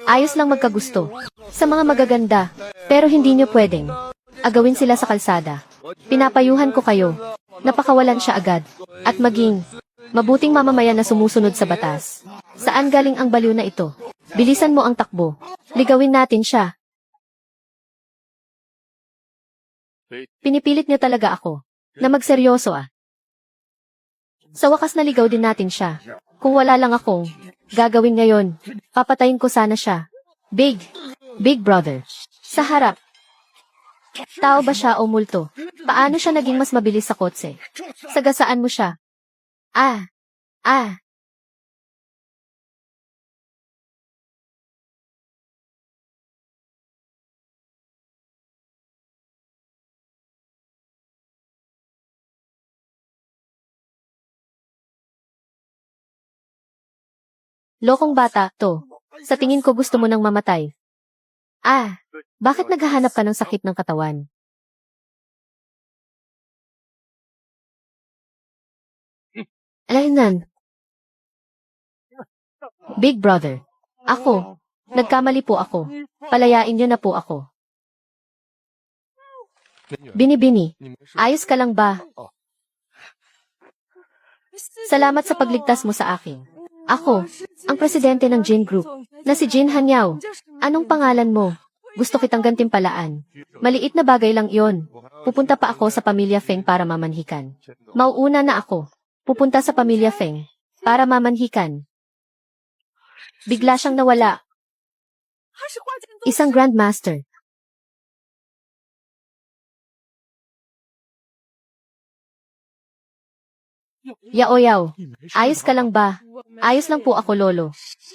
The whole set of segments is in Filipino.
Ayos lang magkagusto. Sa mga magaganda, pero hindi nyo pwedeng agawin sila sa kalsada. Pinapayuhan ko kayo. Napakawalan siya agad. At maging mabuting mamamayan na sumusunod sa batas. Saan galing ang baliw na ito? Bilisan mo ang takbo. Ligawin natin siya. Pinipilit niyo talaga ako na magseryoso ah. Sa wakas naligaw din natin siya. Kung wala lang akong gagawin ngayon, papatayin ko sana siya. Big Brother. Sa harap. Tao ba siya o multo? Paano siya naging mas mabilis sa kotse? Sagasaan mo siya. Ah. Lokong bata, to. Sa tingin ko gusto mo nang mamatay. Ah. Bakit naghahanap ka ng sakit ng katawan? Alainan. Big Brother. Ako. Nagkamali po ako. Palayain niyo na po ako. Bini, ayos ka lang ba? Salamat sa pagligtas mo sa akin. Ako, ang presidente ng Jin Group, na si Jin Hanyao. Anong pangalan mo? Gusto kitang gantimpalaan. Maliit na bagay lang iyon. Pupunta pa ako sa pamilya Feng para mamanhikan. Mauuna na ako. Pupunta sa pamilya Feng para mamanhikan. Bigla siyang nawala. Isang Grandmaster. Yao, ayos ka lang ba? Ayos lang po ako, Lolo.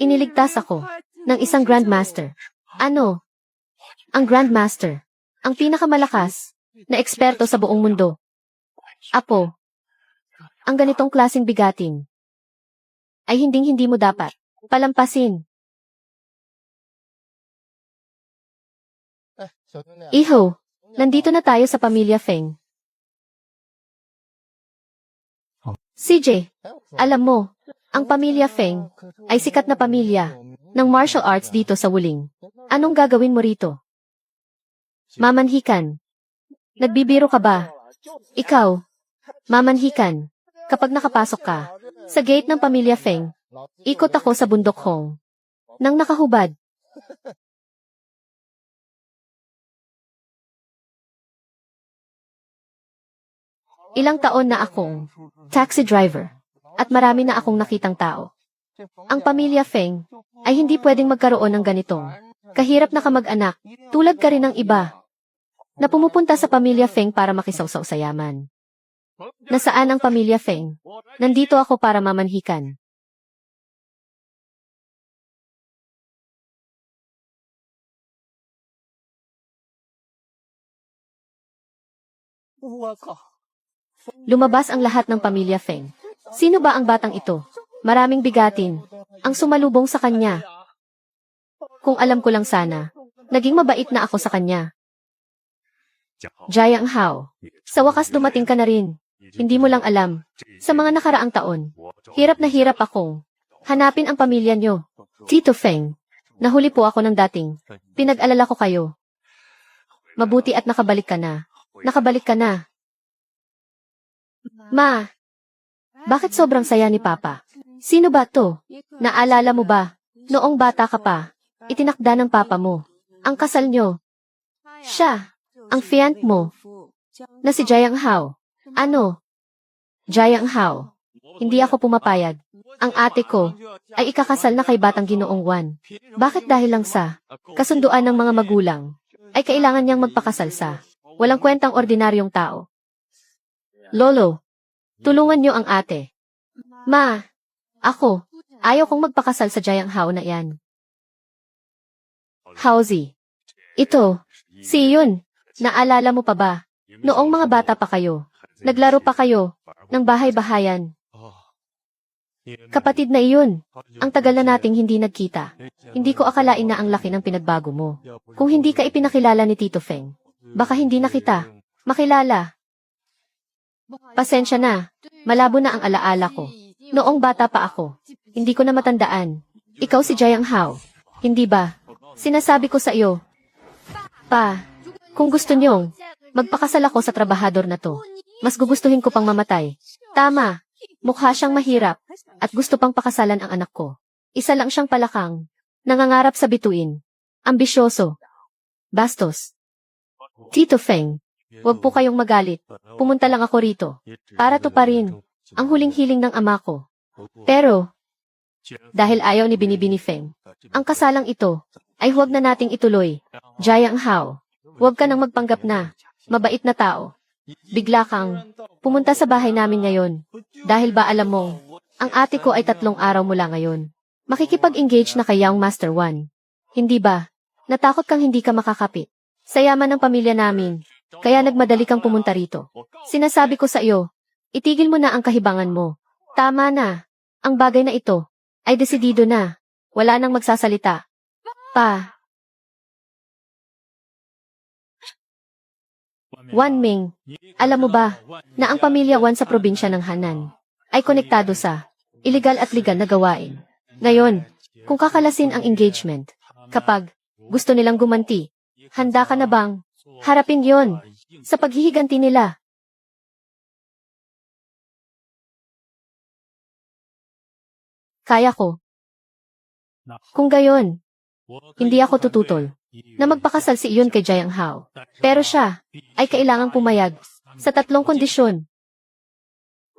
Iniligtas ako ng isang Grandmaster. Ano? Ang Grandmaster. Ang pinakamalakas na eksperto sa buong mundo. Apo, ang ganitong klaseng bigatin ay hindi mo dapat palampasin. Iho, nandito na tayo sa pamilya Feng. CJ, alam mo, ang pamilya Feng ay sikat na pamilya ng martial arts dito sa Wuling. Anong gagawin mo rito? Mamanhikan. Nagbibiro ka ba? Ikaw, mamanhikan. Kapag nakapasok ka sa gate ng pamilya Feng, ikot ako sa bundok Hong. Nang nakahubad. Ilang taon na akong taxi driver at marami na akong nakitang tao. Ang pamilya Feng ay hindi pwedeng magkaroon ng ganitong kahirap na kamag-anak, tulad ka rin ng iba na pumupunta sa pamilya Feng para makisawsaw sa yaman. Nasaan ang pamilya Feng? Nandito ako para mamanhikan. Lumabas ang lahat ng pamilya Feng. Sino ba ang batang ito? Maraming bigatin ang sumalubong sa kanya. Kung alam ko lang sana, naging mabait na ako sa kanya. Jiang Hao, sa wakas dumating ka na rin. Hindi mo lang alam. Sa mga nakaraang taon, hirap na hirap akong hanapin ang pamilya nyo. Tito Feng, nahuli po ako ng dating. Pinag-alala ko kayo. Mabuti at nakabalik ka na. Nakabalik ka na. Ma, bakit sobrang saya ni Papa? Sino ba to? Naalala mo ba? Noong bata ka pa, itinakda ng Papa mo. Ang kasal nyo. Siya, ang fiancé mo, na si Jiang Hao. Ano? Jiang Hao. Hindi ako pumapayag. Ang ate ko ay ikakasal na kay Batang Ginoong Wan. Bakit dahil lang sa kasunduan ng mga magulang ay kailangan niyang magpakasal sa walang kwentang ordinaryong tao? Lolo, tulungan niyo ang ate. Ma, ako, ayaw kong magpakasal sa Jiang Hao na yan. Haozi. Ito, si Yun. Naalala mo pa ba? Noong mga bata pa kayo, naglaro pa kayo ng bahay-bahayan. Kapatid na iyon. Ang tagal na nating hindi nagkita. Hindi ko akalain na ang laki ng pinagbago mo. Kung hindi ka ipinakilala ni Tito Feng, baka hindi na kita makilala. Pasensya na. Malabo na ang alaala ko. Noong bata pa ako, hindi ko na matandaan. Ikaw si Jiang Hao. Hindi ba? Sinasabi ko sa iyo. Pa, kung gusto niyong magpakasal ako sa trabahador na to, mas gugustuhin ko pang mamatay. Tama, mukha siyang mahirap, at gusto pang pakasalan ang anak ko. Isa lang siyang palakang, nangangarap sa bituin, ambisyoso, bastos. Tito Feng, huwag po kayong magalit, pumunta lang ako rito, para tuparin ang huling hiling ng ama ko. Pero, dahil ayaw ni Binibini Feng, ang kasalang ito ay huwag na nating ituloy. Jiang Hao, huwag ka nang magpanggap na mabait na tao. Bigla kang pumunta sa bahay namin ngayon. Dahil ba alam mong, ang ate ko ay 3 araw mula ngayon. Makikipag-engage na kay Young Master 1. Hindi ba? Natakot kang hindi ka makakapit. Sa yaman ng pamilya namin, kaya nagmadali kang pumunta rito. Sinasabi ko sa iyo, itigil mo na ang kahibangan mo. Tama na. Ang bagay na ito ay desidido na. Wala nang magsasalita. Pa. Wan Ming, alam mo ba na ang pamilya Wan sa probinsya ng Hanan ay konektado sa illegal at legal na gawain. Ngayon, kung kakalasin ang engagement, kapag gusto nilang gumanti, handa ka na bang harapin yon sa paghihiganti nila? Kaya ko. Kung gayon, hindi ako tututol na magpakasal si iyon kay Jiang Hao. Pero siya ay kailangang pumayag sa 3 kondisyon.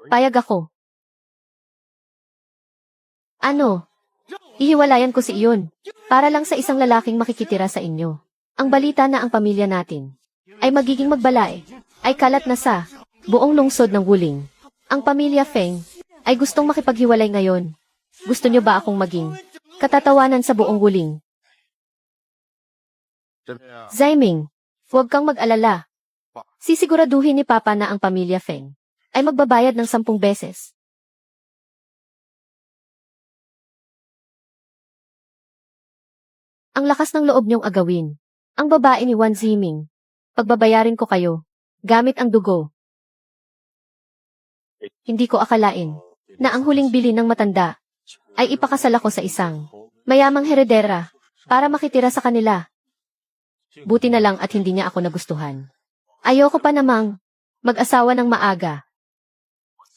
Payag ako. Ano? Ihiwalayan ko si iyon para lang sa isang lalaking makikitira sa inyo. Ang balita na ang pamilya natin ay magiging magbalae ay kalat na sa buong lungsod ng Wuling. Ang pamilya Feng ay gustong makipaghiwalay ngayon. Gusto niyo ba akong maging katatawanan sa buong Wuling? Zaiming, huwag kang mag-alala. Sisiguraduhin ni Papa na ang pamilya Feng ay magbabayad ng 10 beses. Ang lakas ng loob niyong agawin. Ang babae ni Wan Ziming. Pagbabayarin ko kayo, gamit ang dugo. Hindi ko akalain na ang huling bili ng matanda ay ipakasal ako sa isang mayamang heredera para makitira sa kanila. Buti na lang at hindi niya ako nagustuhan. Ayoko pa namang mag-asawa ng maaga.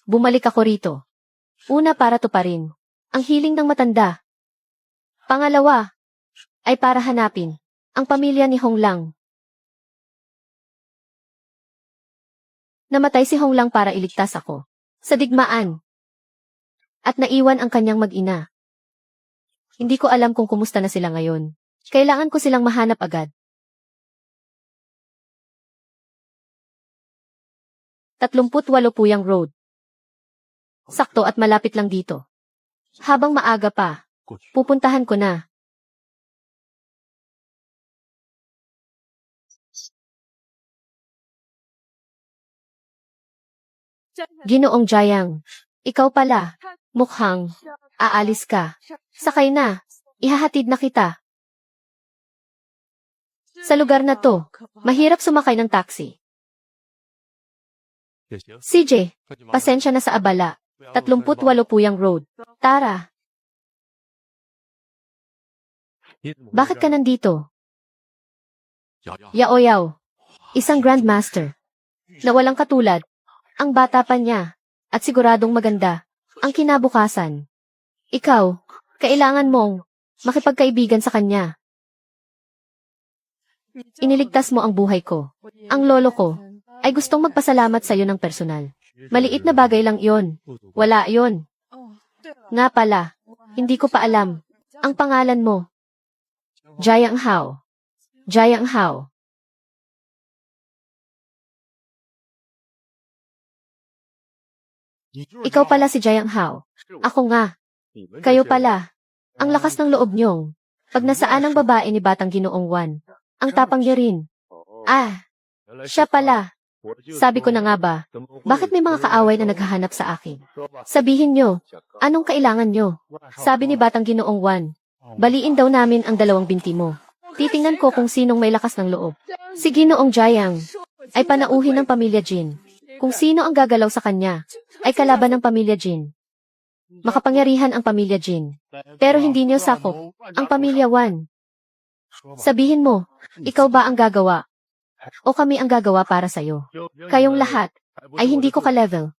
Bumalik ako rito. Una para tuparin ang hiling ng matanda. Pangalawa ay para hanapin ang pamilya ni Hong Lang. Namatay si Hong Lang para iligtas ako sa digmaan at naiwan ang kanyang mag-ina. Hindi ko alam kung kumusta na sila ngayon. Kailangan ko silang mahanap agad. 38 Puyang Road. Sakto at malapit lang dito. Habang maaga pa, pupuntahan ko na. Ginoong Jiang, ikaw pala, mukhang aalis ka. Sakay na, ihahatid na kita. Sa lugar na to, mahirap sumakay ng taxi. CJ, pasensya na sa abala. 38 Puyang Road. Tara. Bakit ka nandito? Yaoyaw, isang grandmaster na walang katulad. Ang bata pa niya at siguradong maganda ang kinabukasan. Ikaw, kailangan mong makipagkaibigan sa kanya. Iniligtas mo ang buhay ko. Ang lolo ko ay gustong magpasalamat sa iyo ng personal. Maliit na bagay lang iyon. Wala iyon. Nga pala, hindi ko pa alam ang pangalan mo. Jiang Hao. Jiang Hao. Ikaw pala si Jiang Hao. Ako nga. Kayo pala. Ang lakas ng loob niyong. Pag nasaan ang babae ni Batang Ginoong Wan. Ang tapang niya rin. Ah, siya pala. Sabi ko na nga ba, bakit may mga kaaway na naghahanap sa akin? Sabihin nyo, anong kailangan nyo? Sabi ni Batang Ginoong Wan, baliin daw namin ang 2 binti mo. Titingnan ko kung sinong may lakas ng loob. Si Ginoong Jiang ay panauhin ng pamilya Jin. Kung sino ang gagalaw sa kanya, ay kalaban ng pamilya Jin. Makapangyarihan ang pamilya Jin. Pero hindi niyo sakop ang pamilya Wan. Sabihin mo, ikaw ba ang gagawa? O kami ang gagawa para sa'yo? Kayong lahat ay hindi ko ka-level.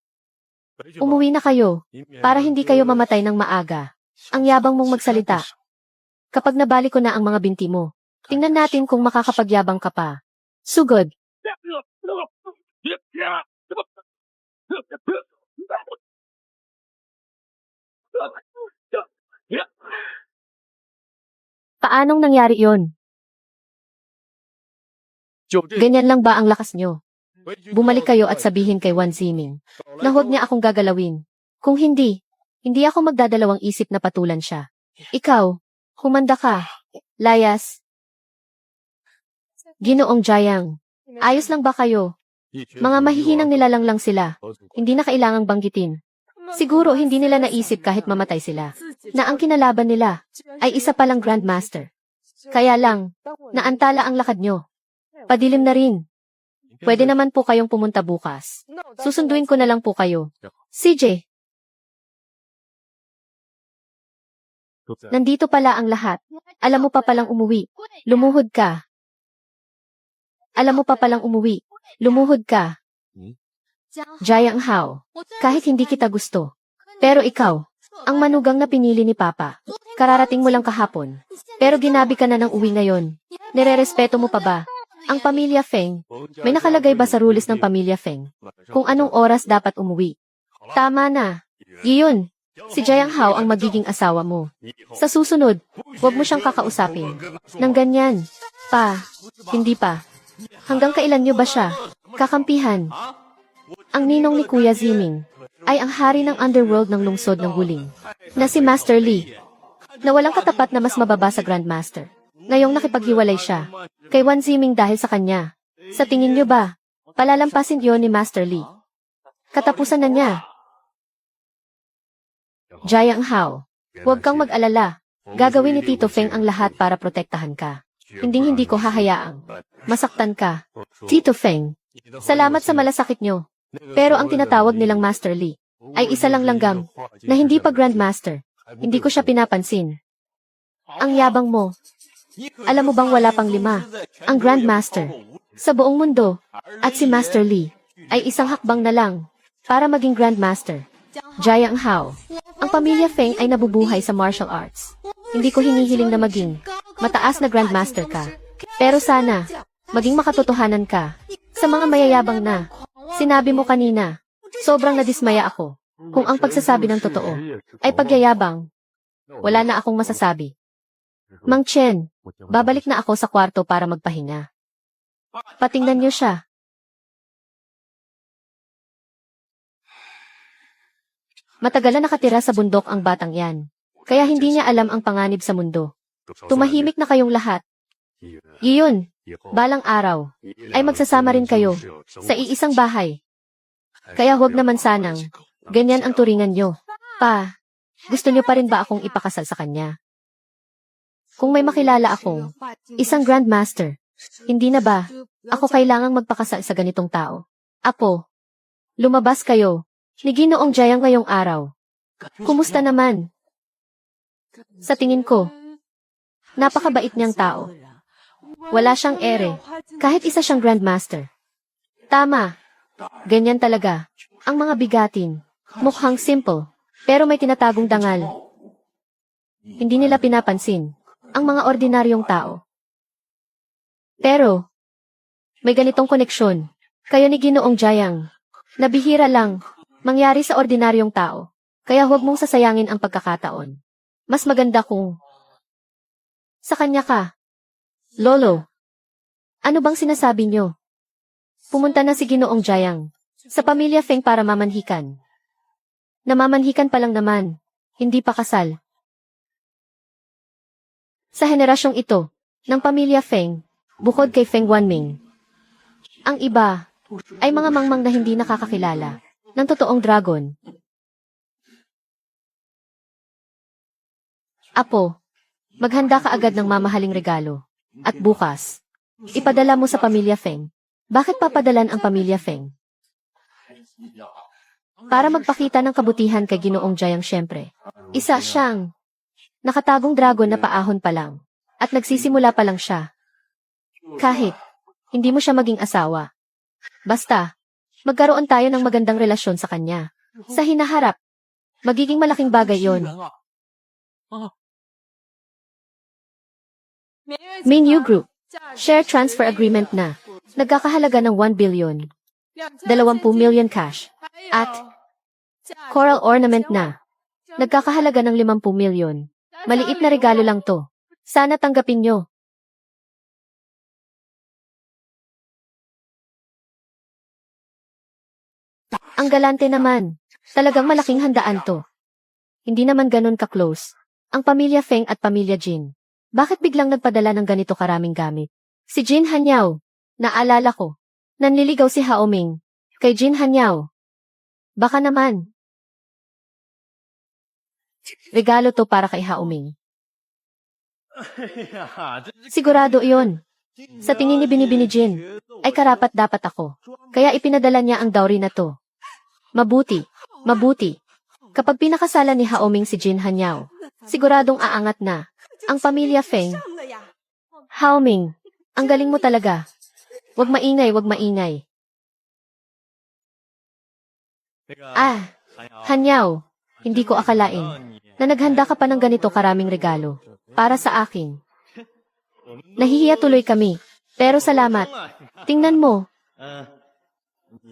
Umuwi na kayo para hindi kayo mamatay ng maaga. Ang yabang mong magsalita. Kapag nabali ko na ang mga binti mo, tingnan natin kung makakapagyabang ka pa. Sugod. Paanong nangyari yon? Ganyan lang ba ang lakas nyo? Bumalik kayo at sabihin kay Wan Ziming na huwag niya akong gagalawin. Kung hindi, hindi ako magdadalawang isip na patulan siya. Ikaw, humanda ka. Layas. Ginoong Jayang, ayos lang ba kayo? Mga mahihinang nilalang lang sila. Hindi na kailangang banggitin. Siguro hindi nila naisip kahit mamatay sila, na ang kinalaban nila ay isa palang Grandmaster. Kaya lang, naantala ang lakad nyo. Padilim na rin. Pwede naman po kayong pumunta bukas. Susunduin ko na lang po kayo. CJ. Nandito pala ang lahat. Alam mo pa palang umuwi. Lumuhod ka. Alam mo pa palang umuwi. Lumuhod ka. Jayang Hao. Kahit hindi kita gusto. Pero ikaw, ang manugang na pinili ni Papa. Kararating mo lang kahapon. Pero ginabi ka na ng uwi ngayon. Nire-respeto mo pa ba ang pamilya Feng? May nakalagay ba sa rules ng pamilya Feng kung anong oras dapat umuwi? Tama na. Iyon. Si Jayang Hao ang magiging asawa mo. Sa susunod, huwag mo siyang kakausapin. Nang ganyan. Pa. Hindi pa. Hanggang kailan niyo ba siya kakampihan? Ang ninong ni Kuya Ziming ay ang hari ng underworld ng lungsod ng Wuling, na si Master Li, na walang katapat na mas mababa sa Grandmaster. Ngayong nakipaghiwalay siya kay Wan Ziming dahil sa kanya. Sa tingin niyo ba, palalampasin yon ni Master Li? Katapusan na niya. Jayang Hao, huwag kang mag-alala. Gagawin ni Tito Feng ang lahat para protektahan ka. Hindi ko hahayaang masaktan ka. Tito Feng, salamat sa malasakit niyo. Pero ang tinatawag nilang Master Li ay isa lang langgam na hindi pa Grandmaster. Hindi ko siya pinapansin. Ang yabang mo. Alam mo bang wala pang 5 ang Grandmaster sa buong mundo at si Master Li ay isang hakbang na lang para maging Grandmaster. Jayang Hao, ang pamilya Feng ay nabubuhay sa martial arts. Hindi ko hinihiling na maging mataas na Grandmaster ka. Pero sana, maging makatotohanan ka sa mga mayayabang na sinabi mo kanina. Sobrang nadismaya ako kung ang pagsasabi ng totoo ay pagyayabang. Wala na akong masasabi. Mang Chen, babalik na ako sa kwarto para magpahinga. Patingnan niyo siya. Matagal na nakatira sa bundok ang batang yan. Kaya hindi niya alam ang panganib sa mundo. Tumahimik na kayong lahat. Iyon, balang araw, ay magsasama rin kayo sa iisang bahay. Kaya huwag naman sanang, ganyan ang turingan nyo. Pa, gusto nyo pa rin ba akong ipakasal sa kanya? Kung may makilala akong isang Grandmaster, hindi na ba ako kailangang magpakasal sa ganitong tao? Apo, lumabas kayo ni Ginoong Jayang ngayong araw. Kumusta naman? Sa tingin ko, napakabait niyang tao. Wala siyang ere, kahit isa siyang Grandmaster. Tama, ganyan talaga. Ang mga bigatin, mukhang simple, pero may tinatagong dangal. Hindi nila pinapansin ang mga ordinaryong tao. Pero, may ganitong koneksyon. Kayo ni Ginoong Jayang, nabihira lang mangyari sa ordinaryong tao. Kaya huwag mong sasayangin ang pagkakataon. Mas maganda kung sa kanya ka. Lolo, ano bang sinasabi niyo? Pumunta na si Ginoong Jayang sa pamilya Feng para mamanhikan. Namamanhikan pa lang naman, hindi pa kasal. Sa henerasyong ito, ng pamilya Feng, bukod kay Feng Wanming, ang iba ay mga mangmang na hindi nakakakilala ng totoong dragon. Apo, maghanda ka agad ng mamahaling regalo. At bukas, ipadala mo sa pamilya Feng. Bakit papadalan ang pamilya Feng? Para magpakita ng kabutihan kay Ginoong Jayang syempre. Isa siyang nakatagong dragon na paahon pa lang. At nagsisimula pa lang siya. Kahit hindi mo siya maging asawa. Basta, magkaroon tayo ng magandang relasyon sa kanya. Sa hinaharap, magiging malaking bagay yon. Minyu Group, share transfer agreement na. Nagkakahalaga ng 1 billion, 20 million cash, at coral ornament na. Nagkakahalaga ng 50 million. Maliit na regalo lang to. Sana tanggapin nyo. Ang galante naman. Talagang malaking handaan to. Hindi naman ganun ka-close. Ang pamilya Feng at pamilya Jin. Bakit biglang nagpadala ng ganito karaming gamit? Si Jin Hanyao. Naalala ko. Nanliligaw si Hao Ming. Kay Jin Hanyao. Baka naman. Regalo to para kay Hao Ming. Sigurado iyon. Sa tingin ni Binibini Jin, ay karapat dapat ako. Kaya ipinadala niya ang dowry na to. Mabuti, mabuti. Kapag pinakasalan ni Hao Ming si Jin Hanyao, siguradong aangat na ang pamilya Feng. Hao Ming, ang galing mo talaga. Wag maingay, wag maingay. Hanyao, hindi ko akalain na naghanda ka pa ng ganito karaming regalo para sa akin. Nahihiya tuloy kami, pero salamat. Tingnan mo.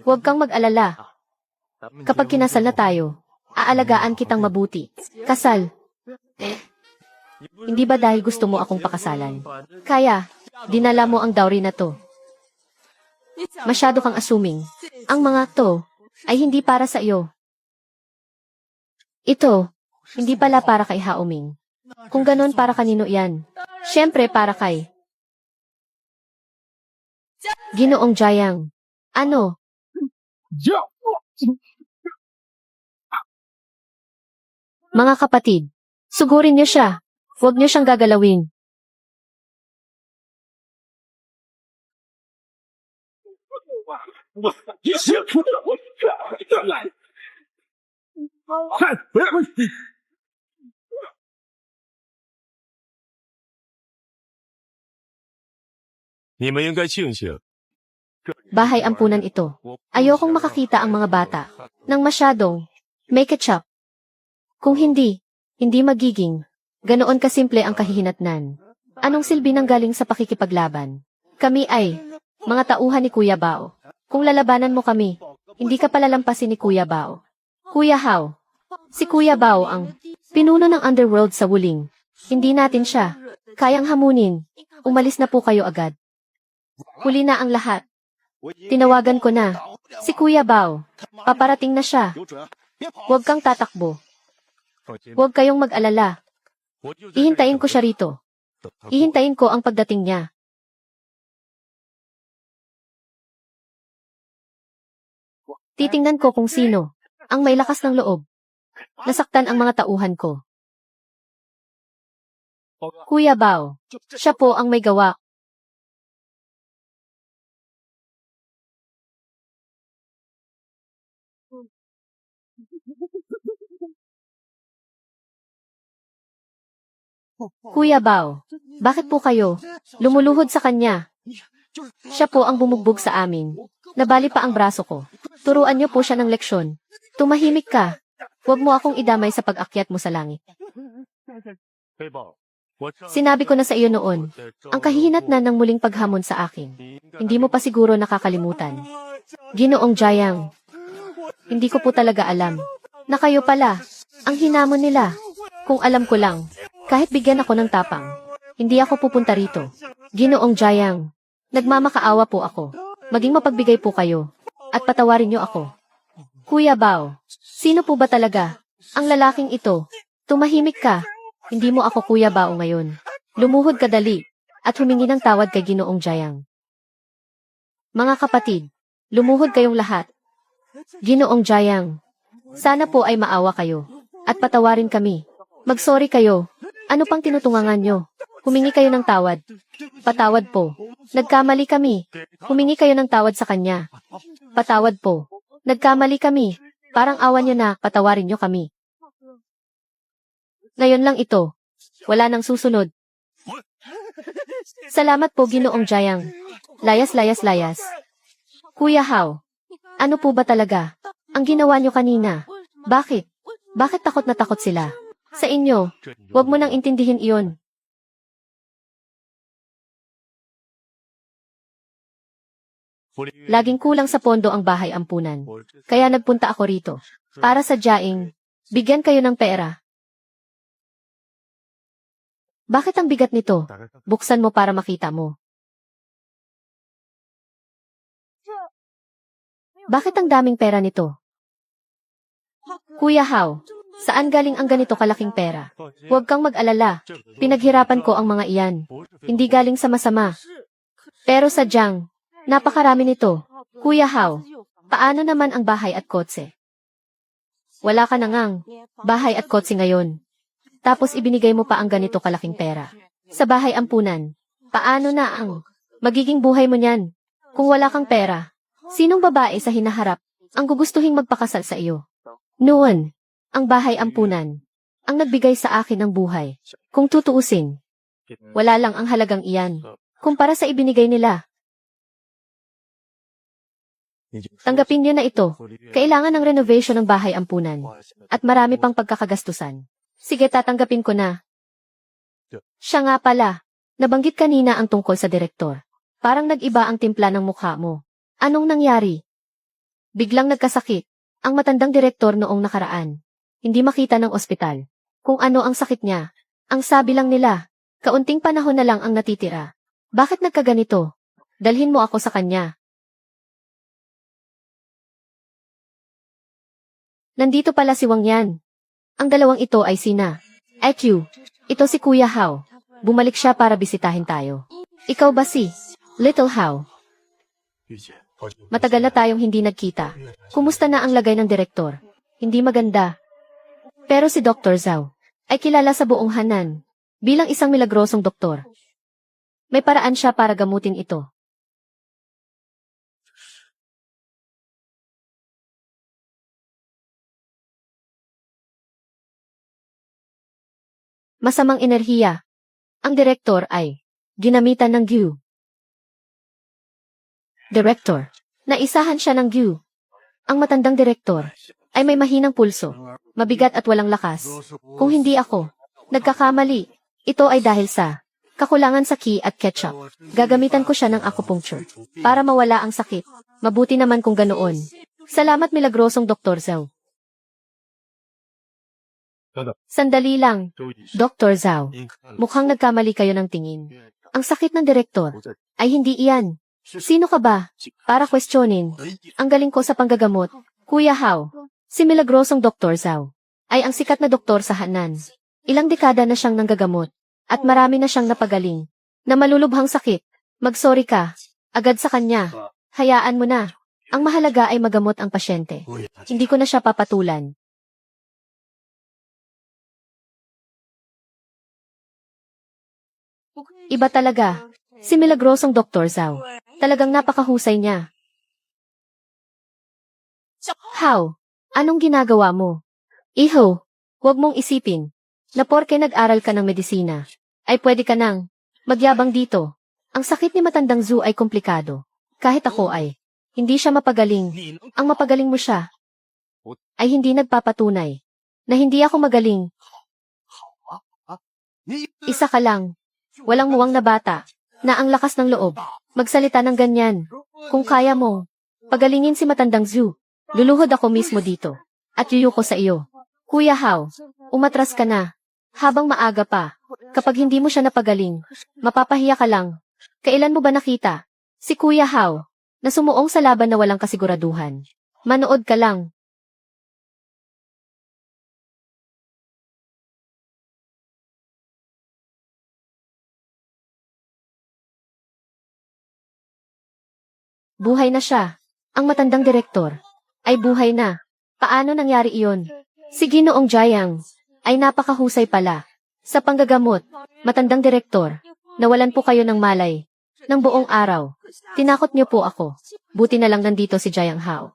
Huwag kang mag-alala. Kapag kinasal na tayo, aalagaan kitang mabuti. Kasal. Hindi ba dahil gusto mo akong pakasalan? Kaya, dinala mo ang dowry na to. Masyado kang assuming. Ang mga to ay hindi para sa iyo. Ito, hindi pala para kay Hao Ming. Kung ganon, para kanino yan? Siyempre para kay Ginoong Jayang. Ano? Mga kapatid, sugurin niyo siya. Huwag niyo siyang gagalawin. Bahay ampunan ito. Ayokong makakita ang mga bata ng masyadong may ketchup. Kung hindi magiging ganoon kasimple ang kahihinatnan. Anong silbi ng galing sa pakikipaglaban? Kami ay mga tauhan ni Kuya Bao. Kung lalabanan mo kami, hindi ka palalampasin ni Kuya Bao. Kuya Hao, si Kuya Bao ang pinuno ng underworld sa Wuling. Hindi natin siya kayang hamunin. Umalis na po kayo agad. Huli na ang lahat. Tinawagan ko na si Kuya Bao. Paparating na siya. Huwag kang tatakbo. Huwag kayong mag-alala. Ihintayin ko siya rito. Ihintayin ko ang pagdating niya. Titingnan ko kung sino ang may lakas ng loob. Nasaktan ang mga tauhan ko. Kuya Bao, siya po ang may gawa. Kuya Bao, bakit po kayo lumuluhod sa kanya? Siya po ang bumugbog sa amin. Nabali pa ang braso ko. Turuan niyo po siya ng leksyon. Tumahimik ka. Huwag mo akong idamay sa pag-akyat mo sa langit. Sinabi ko na sa iyo noon, ang kahihinatnan ng muling paghamon sa akin. Hindi mo pa siguro nakakalimutan. Ginoong Jayang, hindi ko po talaga alam na kayo pala ang hinamon nila. Kung alam ko lang, kahit bigyan ako ng tapang, hindi ako pupunta rito. Ginoong Jayang, nagmamakaawa po ako. Maging mapagbigay po kayo. At patawarin niyo ako. Kuya Bao, sino po ba talaga ang lalaking ito? Tumahimik ka. Hindi mo ako Kuya Bao ngayon. Lumuhod ka dali at humingi ng tawad kay Ginoong Jayang. Mga kapatid, lumuhod kayong lahat. Ginoong Jayang, sana po ay maawa kayo at patawarin kami. Magsorry kayo. Ano pang tinutungangan nyo? Humingi kayo ng tawad. Patawad po. Nagkamali kami. Humingi kayo ng tawad sa kanya. Patawad po. Nagkamali kami. Parang awan niyo na, patawarin niyo kami. Ngayon lang ito. Wala nang susunod. Salamat po, Ginoong Jayang. Layas, layas, layas. Kuya Hao, ano po ba talaga ang ginawa niyo kanina? Bakit? Bakit takot na takot sila? Sa inyo, wag mo nang intindihin iyon. Laging kulang sa pondo ang bahay ampunan. Kaya nagpunta ako rito. Para sa Jaing, bigyan kayo ng pera. Bakit ang bigat nito? Buksan mo para makita mo. Bakit ang daming pera nito? Kuya Hao, saan galing ang ganito kalaking pera? Huwag kang mag-alala. Pinaghirapan ko ang mga iyan. Hindi galing sa masama. Pero sadyang, napakarami nito. Kuya Hao, paano naman ang bahay at kotse? Wala ka na ngang bahay at kotse ngayon. Tapos ibinigay mo pa ang ganito kalaking pera. Sa bahay ampunan, paano na ang magiging buhay mo niyan? Kung wala kang pera, sinong babae sa hinaharap ang gugustuhing magpakasal sa iyo? Noon, ang bahay ampunan ang nagbigay sa akin ng buhay. Kung tutuusin, wala lang ang halagang iyan kumpara sa ibinigay nila. Tanggapin niyo na ito. Kailangan ng renovation ng bahay ampunan at marami pang pagkakagastusan. Sige, tatanggapin ko na. Siya nga pala, nabanggit kanina ang tungkol sa direktor. Parang nag-iba ang timpla ng mukha mo. Anong nangyari? Biglang nagkasakit ang matandang direktor noong nakaraan. Hindi makita ng ospital kung ano ang sakit niya. Ang sabi lang nila, kaunting panahon na lang ang natitira. Bakit nagkaganito? Dalhin mo ako sa kanya. Nandito pala si Wang Yan. Ang dalawang ito ay sina. IQ, ito si Kuya Hao. Bumalik siya para bisitahin tayo. Ikaw ba si Little Hao? Matagal na tayong hindi nagkita. Kumusta na ang lagay ng direktor? Hindi maganda. Pero si Dr. Zhao ay kilala sa buong Hanan bilang isang milagrosong doktor. May paraan siya para gamutin ito. Masamang enerhiya. Ang direktor ay ginamitan ng Gyu. Director. Naisahan siya ng Gyu. Ang matandang direktor ay may mahinang pulso, mabigat at walang lakas. Kung hindi ako nagkakamali, ito ay dahil sa kakulangan sa ki at ketchup. Gagamitan ko siya ng acupuncture para mawala ang sakit. Mabuti naman kung ganoon. Salamat, milagrosong Dr. Zhao. Sandali lang, Dr. Zhao. Mukhang nagkamali kayo ng tingin. Ang sakit ng direktor ay hindi iyan. Sino ka ba? Para kwestiyonin. Ang galing ko sa panggagamot. Kuya Hao, si milagrosong Dr. Zhao ay ang sikat na doktor sa Hanan. Ilang dekada na siyang nanggagamot at marami na siyang napagaling na malulubhang sakit. Mag-sorry ka agad sa kanya. Hayaan mo na. Ang mahalaga ay magamot ang pasyente. Hindi ko na siya papatulan. Iba talaga. Si milagrosong Dr. Zhao. Talagang napakahusay niya. How? Anong ginagawa mo? Iho, huwag mong isipin na porke nag-aral ka ng medisina, ay pwede ka nang magyabang dito. Ang sakit ni matandang Zhu ay komplikado. Kahit ako ay hindi siya mapagaling. Ang mapagaling mo siya ay hindi nagpapatunay na hindi ako magaling. Isa ka lang. Walang muwang na bata, na ang lakas ng loob, magsalita ng ganyan. Kung kaya mo, pagalingin si matandang Zhu, luluhod ako mismo dito, at yuyuko sa iyo. Kuya Hao, umatras ka na, habang maaga pa. Kapag hindi mo siya napagaling, mapapahiya ka lang. Kailan mo ba nakita si Kuya Hao, na sumuong sa laban na walang kasiguraduhan? Manood ka lang. Buhay na siya. Ang matandang direktor ay buhay na. Paano nangyari iyon? Si Ginoong Jayang ay napakahusay pala. Sa panggagamot, matandang direktor, nawalan po kayo ng malay ng buong araw. Tinakot niyo po ako. Buti na lang nandito si Jayang Hao.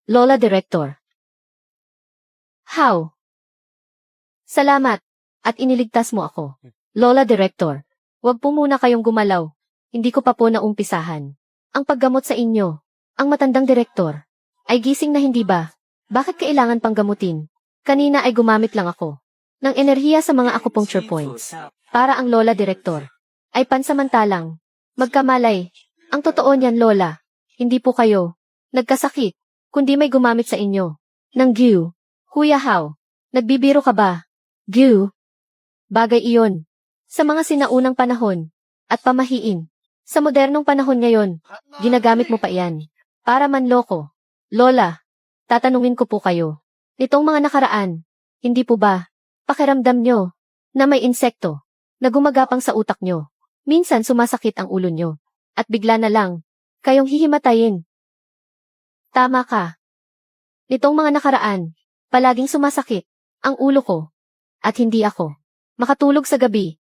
Lola Director. How? Salamat, at iniligtas mo ako. Lola Director, wag po muna kayong gumalaw. Hindi ko pa po naumpisahan. Ang paggamot sa inyo, ang matandang direktor, ay gising na hindi ba? Bakit kailangan pang gamutin? Kanina ay gumamit lang ako ng enerhiya sa mga acupuncture points. Para ang Lola Director ay pansamantalang magkamalay. Ang totoo niyan, Lola, hindi po kayo nagkasakit, kundi may gumamit sa inyo ng Gyu. Kuya How, nagbibiro ka ba? Gyu? Bagay iyon sa mga sinaunang panahon at pamahiin. Sa modernong panahon ngayon, ginagamit mo pa iyan para manloko. Lola, tatanungin ko po kayo. Nitong mga nakaraan, hindi po ba pakiramdam nyo na may insekto na gumagapang sa utak nyo? Minsan sumasakit ang ulo nyo at bigla na lang kayong hihimatayin. Tama ka. Nitong mga nakaraan, palaging sumasakit ang ulo ko at hindi ako makatulog sa gabi.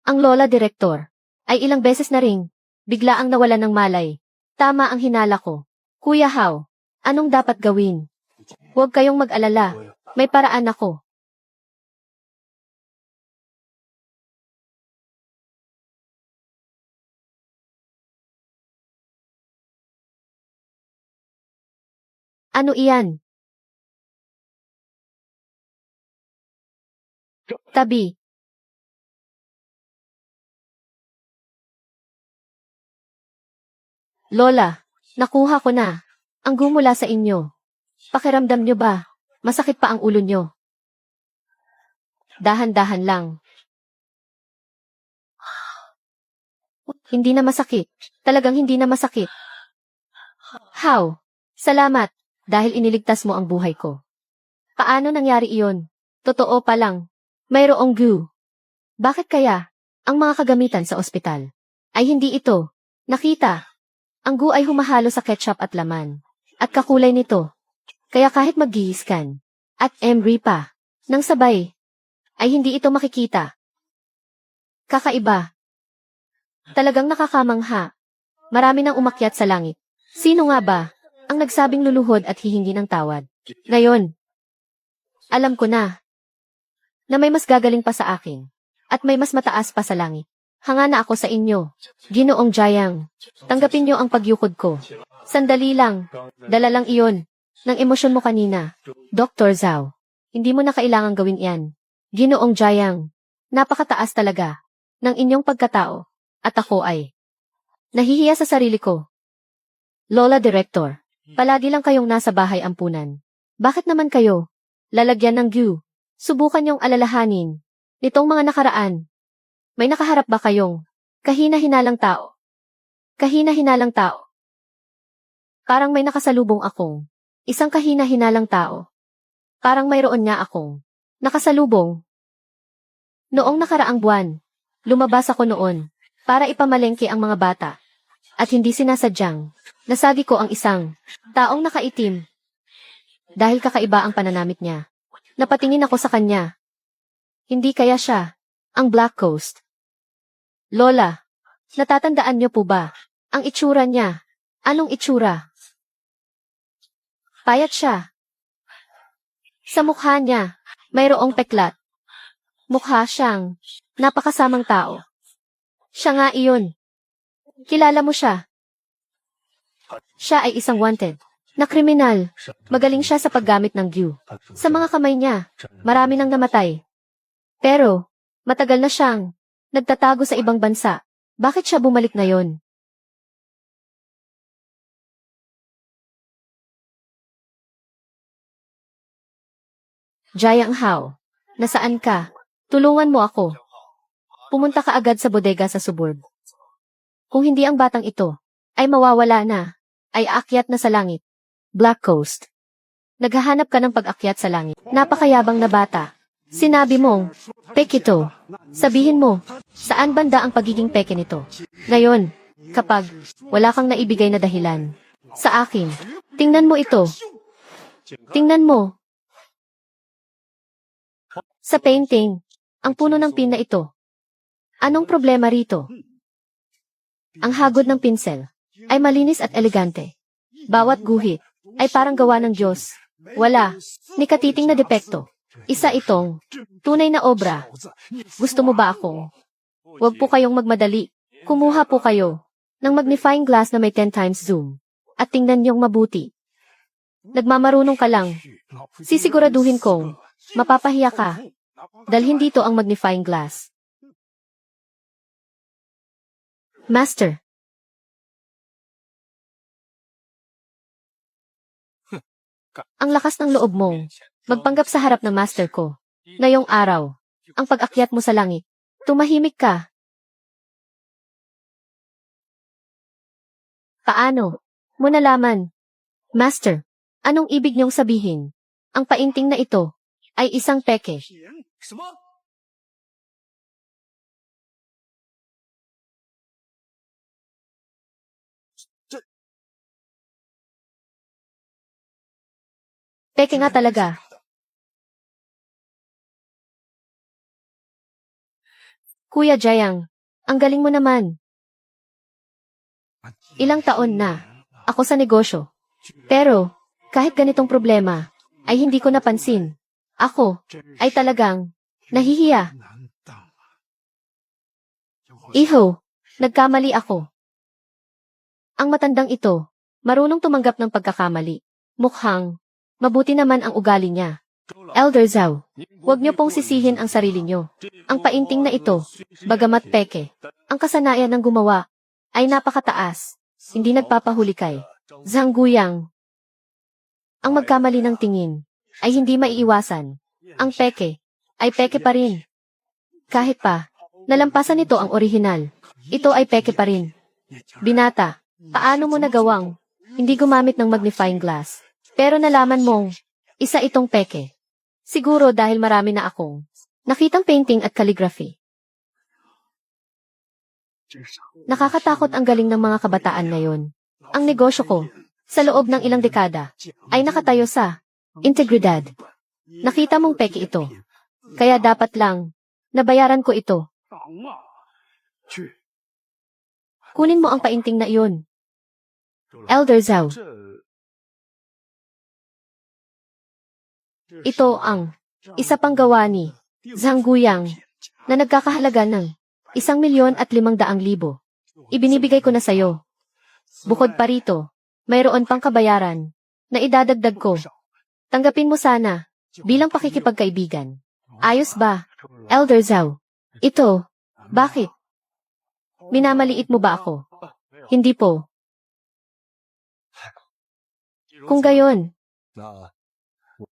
Ang Lola Director ay ilang beses na ring bigla ang nawalan ng malay. Tama ang hinala ko. Kuya How, anong dapat gawin? Huwag kayong mag-alala. May paraan ako. Ano iyan? Tabi. Lola, nakuha ko na ang gumula sa inyo. Pakiramdam nyo ba? Masakit pa ang ulo nyo. Dahan-dahan lang. Hindi na masakit. Talagang hindi na masakit. How? Salamat, dahil iniligtas mo ang buhay ko. Paano nangyari iyon? Totoo pa lang. Mayroong Gyu. Bakit kaya ang mga kagamitan sa ospital ay hindi ito nakita? Ang Gyu ay humahalo sa ketchup at laman. At kakulay nito. Kaya kahit mag-gihiskan at emery pa ng sabay, ay hindi ito makikita. Kakaiba. Talagang nakakamangha. Marami nang umakyat sa langit. Sino nga ba ang nagsabing luluhod at hihingi ng tawad? Ngayon, alam ko na may mas gagaling pa sa akin at may mas mataas pa sa langit. Hanga na ako sa inyo, Ginoong Jiang. Tanggapin niyo ang pagyukod ko. Sandali lang, dala lang iyon ng emosyon mo kanina. Dr. Zhao, hindi mo na kailangang gawin iyan. Ginoong Jiang, napakataas talaga ng inyong pagkatao at ako ay nahihiya sa sarili ko. Lola Director, palagi lang kayong nasa bahay ampunan. Bakit naman kayo lalagyan ng Gyu? Subukan niyong alalahanin nitong mga nakaraan. May nakaharap ba kayong kahina-hinalang tao? Kahina-hinalang tao. Parang may nakasalubong akong isang kahina-hinalang tao. Parang mayroon nga akong nakasalubong. Noong nakaraang buwan, lumabas ako noon para ipamalengke ang mga bata. At hindi sinasadyang nasagi ko ang isang taong nakaitim. Dahil kakaiba ang pananamit niya. Napatingin ako sa kanya. Hindi kaya siya ang Black Ghost? Lola, natatandaan niyo po ba ang itsura niya? Anong itsura? Payat siya. Sa mukha niya, mayroong peklat. Mukha siyang napakasamang tao. Siya nga iyon. Kilala mo siya? Siya ay isang wanted na kriminal. Magaling siya sa paggamit ng Gyu. Sa mga kamay niya, marami nang namatay. Pero, matagal na siyang nagtatago sa ibang bansa. Bakit siya bumalik ngayon? Jiang Hao, nasaan ka? Tulungan mo ako. Pumunta ka agad sa bodega sa suburb. Kung hindi ang batang ito ay mawawala na, ay aakyat na sa langit. Black Coast. Naghahanap ka ng pag-akyat sa langit. Napakayabang na bata. Sinabi mong, peke ito. Sabihin mo, saan banda ang pagiging peke nito? Ngayon, kapag wala kang naibigay na dahilan sa akin, tingnan mo ito. Tingnan mo. Sa painting, ang puno ng pin na ito. Anong problema rito? Ang hagod ng pinsel ay malinis at elegante. Bawat guhit ay parang gawa ng Diyos. Wala ni katiting na depekto. Isa itong tunay na obra. Gusto mo ba akong? Huwag po kayong magmadali. Kumuha po kayo ng magnifying glass na may 10 times zoom. At tingnan niyong mabuti. Nagmamarunong ka lang. Sisiguraduhin kong mapapahiya ka. Dalhin dito ang magnifying glass. Master. Ang lakas ng loob mong magpanggap sa harap ng master ko. Ngayong araw, ang pag-akyat mo sa langit. Tumahimik ka. Paano mo nalaman? Master, anong ibig niyong sabihin? Ang painting na ito ay isang peke. Peke nga talaga. Kuya Jayang, ang galing mo naman. Ilang taon na ako sa negosyo. Pero, kahit ganitong problema, ay hindi ko napansin. Ako, ay talagang nahihiya. Iho, nagkamali ako. Ang matandang ito, marunong tumanggap ng pagkakamali. Mukhang mabuti naman ang ugali niya. Elder Zhao, huwag niyo pong sisihin ang sarili niyo. Ang painting na ito, bagamat peke, ang kasanayan ng gumawa, ay napakataas. Hindi nagpapahuli kay Zhang Guyang. Ang magkamali ng tingin, ay hindi maiiwasan. Ang peke, ay peke pa rin. Kahit pa, nalampasan nito ang orihinal, ito ay peke pa rin. Binata, paano mo nagawang hindi gumamit ng magnifying glass? Pero nalaman mong, isa itong peke. Siguro dahil marami na akong nakitang painting at calligraphy. Nakakatakot ang galing ng mga kabataan ngayon. Ang negosyo ko, sa loob ng ilang dekada, ay nakatayo sa integridad. Nakita mong peke ito. Kaya dapat lang, nabayaran ko ito. Kunin mo ang painting na iyon. Elder Zhao. Ito ang isa pang gawa ni Zhang Guyang na nagkakahalaga ng 1,500,000. Ibinibigay ko na sayo. Bukod pa rito, mayroon pang kabayaran na idadagdag ko. Tanggapin mo sana bilang pakikipagkaibigan. Ayos ba, Elder Zhao? Ito, bakit? Minamaliit mo ba ako? Hindi po. Kung gayon,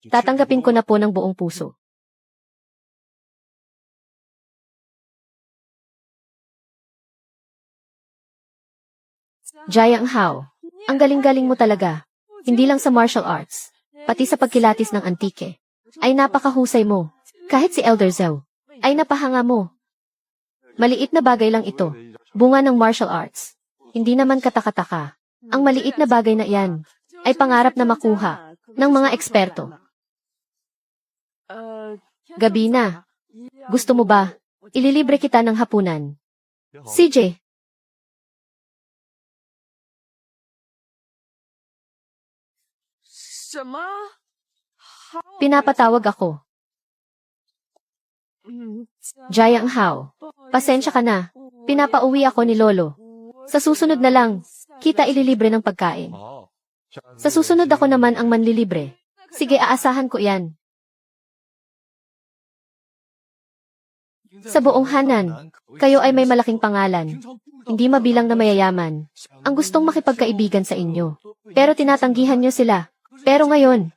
tatanggapin ko na po ng buong puso. Jayang Hao, ang galing-galing mo talaga. Hindi lang sa martial arts, pati sa pagkilatis ng antike. Ay napakahusay mo. Kahit si Elder Zhao, ay napahanga mo. Maliit na bagay lang ito. Bunga ng martial arts. Hindi naman katakataka. Ang maliit na bagay na iyan, ay pangarap na makuha ng mga eksperto. Gabi na. Gusto mo ba? Ililibre kita ng hapunan. CJ. Pinapatawag ako. Jayang Hao. Pasensya ka na. Pinapauwi ako ni Lolo. Sa susunod na lang, kita ililibre ng pagkain. Sa susunod ako naman ang manlilibre. Sige, aasahan ko yan. Sa buong Hanan, kayo ay may malaking pangalan. Hindi mabilang na mayayaman. Ang gustong makipagkaibigan sa inyo. Pero tinatanggihan nyo sila. Pero ngayon,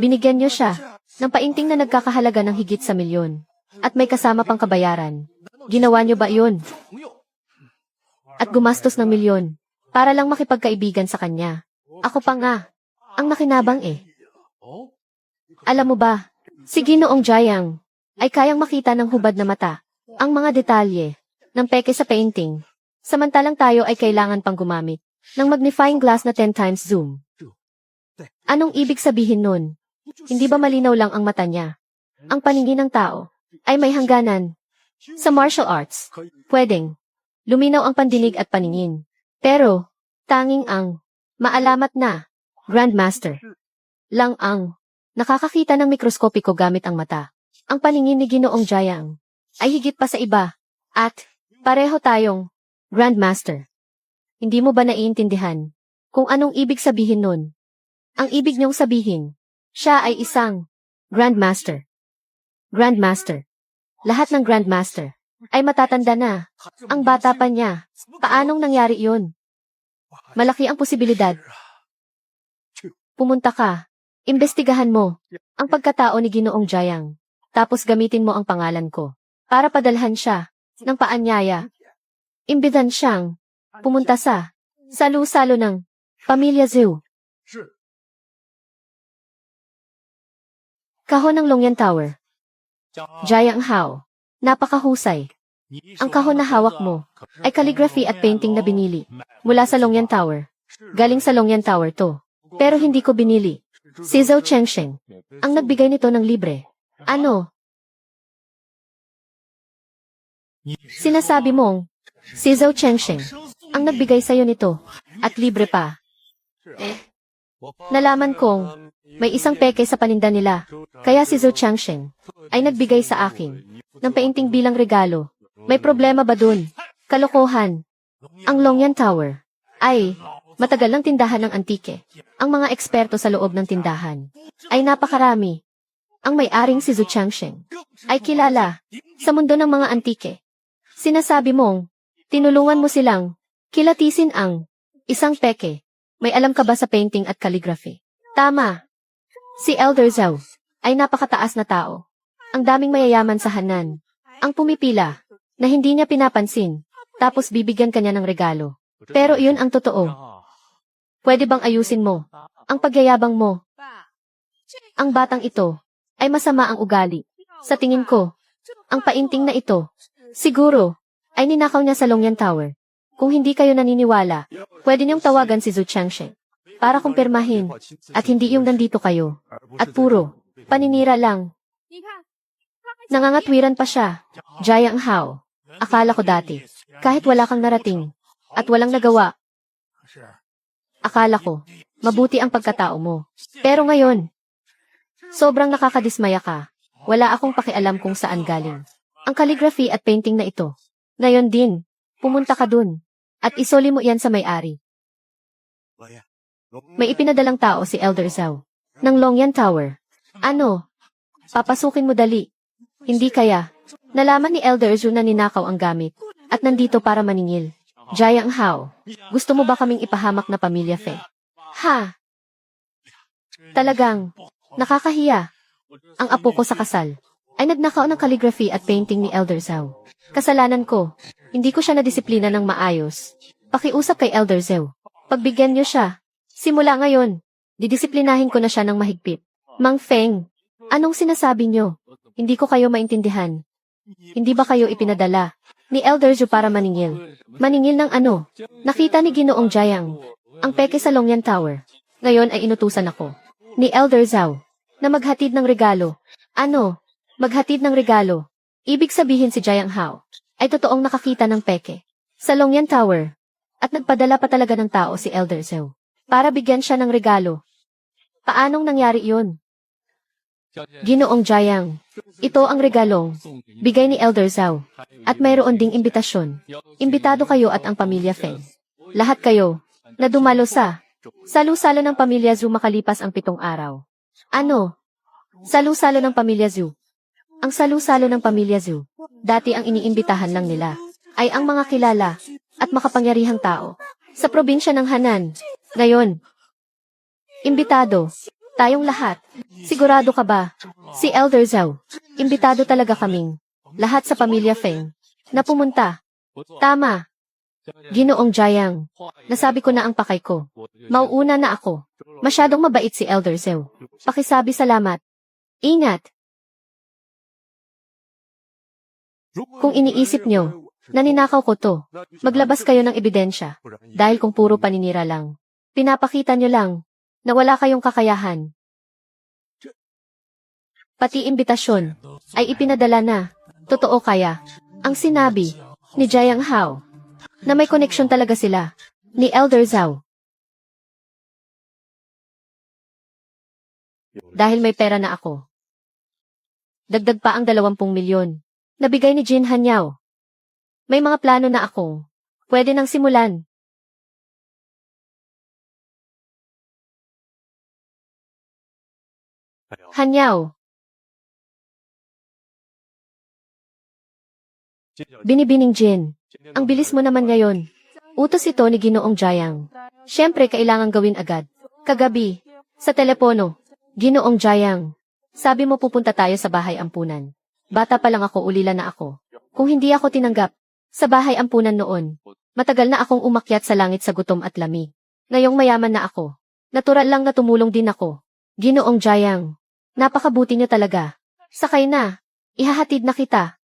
binigyan nyo siya ng painting na nagkakahalaga ng higit sa 1,000,000. At may kasama pang kabayaran. Ginawa nyo ba yun? At gumastos ng 1,000,000 para lang makipagkaibigan sa kanya. Ako pa nga, ang nakinabang eh. Alam mo ba, si Ginoong Jayang ay kayang makita ng hubad na mata ang mga detalye ng peke sa painting. Samantalang tayo ay kailangan pang gumamit ng magnifying glass na 10 times zoom. Anong ibig sabihin nun? Hindi ba malinaw lang ang mata niya? Ang paningin ng tao ay may hangganan. Sa martial arts, pwedeng luminaw ang pandinig at paningin. Pero, tanging ang maalamat na Grandmaster. Lang ang nakakakita ng mikroskopiko gamit ang mata. Ang paningin ni Ginoong Jiang ay higit pa sa iba. At pareho tayong Grandmaster. Hindi mo ba naiintindihan kung anong ibig sabihin nun? Ang ibig niyong sabihin, siya ay isang Grandmaster. Grandmaster. Lahat ng Grandmaster ay matatanda na. Ang bata pa niya. Paanong nangyari yun? Malaki ang posibilidad. Pumunta ka. Imbestigahan mo ang pagkatao ni Ginoong Jiang. Tapos gamitin mo ang pangalan ko para padalhan siya ng paanyaya. Imbidan siyang pumunta sa salu-salo ng Pamilya Zhu. Kahon ng Longyan Tower. Jiang Hao. Napakahusay. Ang kahon na hawak mo ay calligraphy at painting na binili mula sa Longyan Tower. Galing sa Longyan Tower to. Pero hindi ko binili. Si Zhou Chengsheng ang nagbigay nito ng libre. Ano? Sinasabi mong si Zhou Chengsheng ang nagbigay sa'yo nito at libre pa. Nalaman kong may isang peke sa paninda nila. Kaya si Zhou Chengsheng ay nagbigay sa akin ng painting bilang regalo. May problema ba dun? Kalokohan. Ang Longyan Tower ay matagal ng tindahan ng antike. Ang mga eksperto sa loob ng tindahan ay napakarami. Ang may-aring si Zhou Chengsheng ay kilala sa mundo ng mga antike. Sinasabi mong tinulungan mo silang kilatisin ang isang peke. May alam ka ba sa painting at calligraphy? Tama. Si Elder Zhou ay napakataas na tao. Ang daming mayayaman sa Hanan ang pumipila na hindi niya pinapansin. Tapos bibigyan kanya ng regalo. Pero iyon ang totoo. Pwede bang ayusin mo ang pagyayabang mo? Ang batang ito ay masama ang ugali. Sa tingin ko, ang painting na ito, siguro, ay ninakaw niya sa Longyan Tower. Kung hindi kayo naniniwala, pwede niyong tawagan si Zhou Chengsheng para kumpirmahin at hindi yung nandito kayo. At puro, paninira lang. Nangangatwiran pa siya. Jiang Hao. Akala ko dati, kahit wala kang narating at walang nagawa, akala ko, mabuti ang pagkatao mo. Pero ngayon, sobrang nakakadismaya ka. Wala akong pakialam kung saan galing ang calligraphy at painting na ito. Ngayon din, pumunta ka dun at isoli mo yan sa may-ari. May ipinadalang tao si Elder Zhou ng Longyan Tower. Ano? Papasukin mo dali. Hindi kaya. Nalaman ni Elder Zhou na ninakaw ang gamit at nandito para maningil. Jiang Hao, gusto mo ba kaming ipahamak na pamilya Feng? Ha? Talagang, nakakahiya. Ang apo ko sa kasal ay nagnakaw ng calligraphy at painting ni Elder Zhou. Kasalanan ko, hindi ko siya nadisiplina ng maayos. Pakiusap kay Elder Zhou. Pagbigyan niyo siya. Simula ngayon, didisiplinahin ko na siya ng mahigpit. Mang Feng, anong sinasabi niyo? Hindi ko kayo maintindihan. Hindi ba kayo ipinadala ni Elder Zhou para maningil? Maningil ng ano? Nakita ni Ginoong Jiang ang peke sa Longyan Tower. Ngayon ay inutusan ako ni Elder Zhou na maghatid ng regalo. Ano? Maghatid ng regalo. Ibig sabihin si Jiang Hao ay totoong nakakita ng peke sa Longyan Tower at nagpadala pa talaga ng tao si Elder Zhou para bigyan siya ng regalo. Paanong nangyari yun? Ginoong Jiang, ito ang regalong bigay ni Elder Zhou at mayroon ding imbitasyon. Imbitado kayo at ang pamilya Feng. Lahat kayo na dumalo sa salu-salo ng pamilya Zhou makalipas ang 7 araw. Ano? Salu-salo ng pamilya Zhou. Ang salu-salo ng pamilya Zhou, dati ang iniimbitahan lang nila ay ang mga kilala at makapangyarihang tao sa probinsya ng Hanan. Ngayon, imbitado tayong lahat. Sigurado ka ba? Si Elder Zhou, imbitado talaga kaming lahat sa pamilya Feng na pumunta. Tama. Ginoong Jiang, nasabi ko na ang pakay ko. Mauuna na ako. Masyadong mabait si Elder Zhou. Pakisabi salamat. Ingat. Kung iniisip nyo, naninakaw ko to, maglabas kayo ng ebidensya. Dahil kung puro paninira lang, pinapakita nyo lang na wala kayong kakayahan. Pati imbitasyon ay ipinadala na. Totoo kaya ang sinabi ni Jiang Hao na may koneksyon talaga sila ni Elder Zhou. Dahil may pera na ako. Dagdag pa ang 20 milyon. Nabigay ni Jin Hanyao. May mga plano na ako. Pwede nang simulan. Hanyao. Binibining Jin. Ang bilis mo naman ngayon. Utos ito ni Ginoong Jayang. Siyempre kailangan gawin agad. Kagabi, sa telepono, Ginoong Jayang. Sabi mo pupunta tayo sa bahay ampunan. Bata pa lang ako, ulila na ako. Kung hindi ako tinanggap, sa bahay ampunan noon, matagal na akong umakyat sa langit sa gutom at lamig. Ngayong mayaman na ako. Natural lang na tumulong din ako. Ginoong Jayang. Napakabuti niyo talaga. Sakay na. Ihahatid na kita.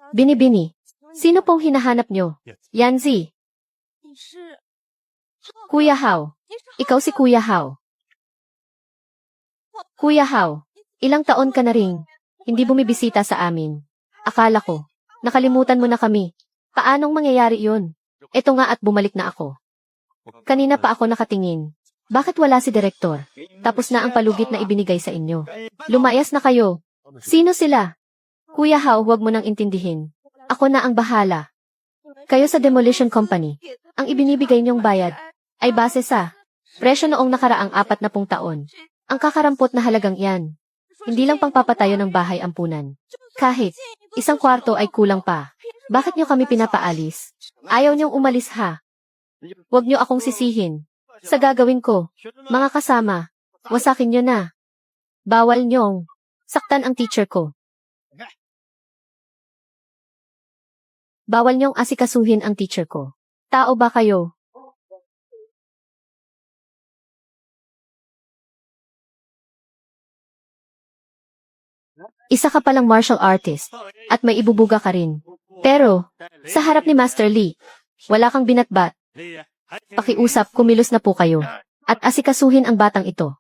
Binibini. Sino pong hinahanap nyo? Yanzi. Kuya Hao. Ikaw si Kuya Hao. Kuya Hao, ilang taon ka na ring hindi bumibisita sa amin. Akala ko, nakalimutan mo na kami. Paanong mangyayari yun? Eto nga at bumalik na ako. Kanina pa ako nakatingin. Bakit wala si Direktor? Tapos na ang palugit na ibinigay sa inyo. Lumayas na kayo. Sino sila? Kuya Hao, huwag mo nang intindihin. Ako na ang bahala. Kayo sa Demolition Company. Ang ibinibigay niyong bayad ay base sa presyo noong nakaraang 40 taon. Ang kakarampot na halagang iyan. Hindi lang pangpapatayo ng bahay ampunan. Kahit isang kwarto ay kulang pa. Bakit niyo kami pinapaalis? Ayaw niyong umalis ha? Huwag niyo akong sisihin. Sa gagawin ko, mga kasama, wasakin niyo na. Bawal niyong saktan ang teacher ko. Bawal niyong asikasuhin ang teacher ko. Tao ba kayo? Isa ka palang martial artist, at may ibubuga ka rin. Pero, sa harap ni Master Lee, wala kang binatbat. Pakiusap, kumilos na po kayo, at asikasuhin ang batang ito.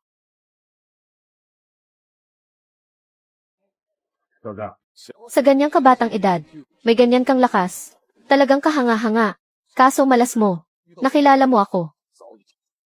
Sa ganyang kabatang edad, may ganyan kang lakas, talagang kahanga-hanga. Kaso malas mo, nakilala mo ako.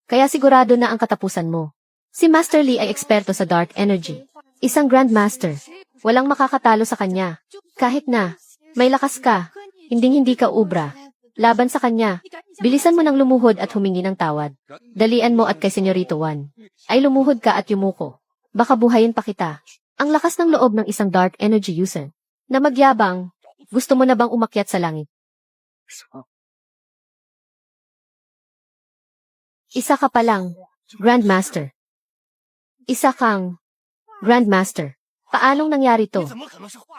Kaya sigurado na ang katapusan mo. Si Master Lee ay eksperto sa dark energy. Isang grandmaster. Walang makakatalo sa kanya. Kahit na, may lakas ka, hindi ka ubra. Laban sa kanya, bilisan mo ng lumuhod at humingi ng tawad. Dalian mo at kay Senyorito Juan. Ay lumuhod ka at yumuko. Baka buhayin pa kita. Ang lakas ng loob ng isang dark energy user. Na magyabang, gusto mo na bang umakyat sa langit? Isa ka pa lang, Grandmaster. Isa kang Grandmaster. Paanong nangyari to?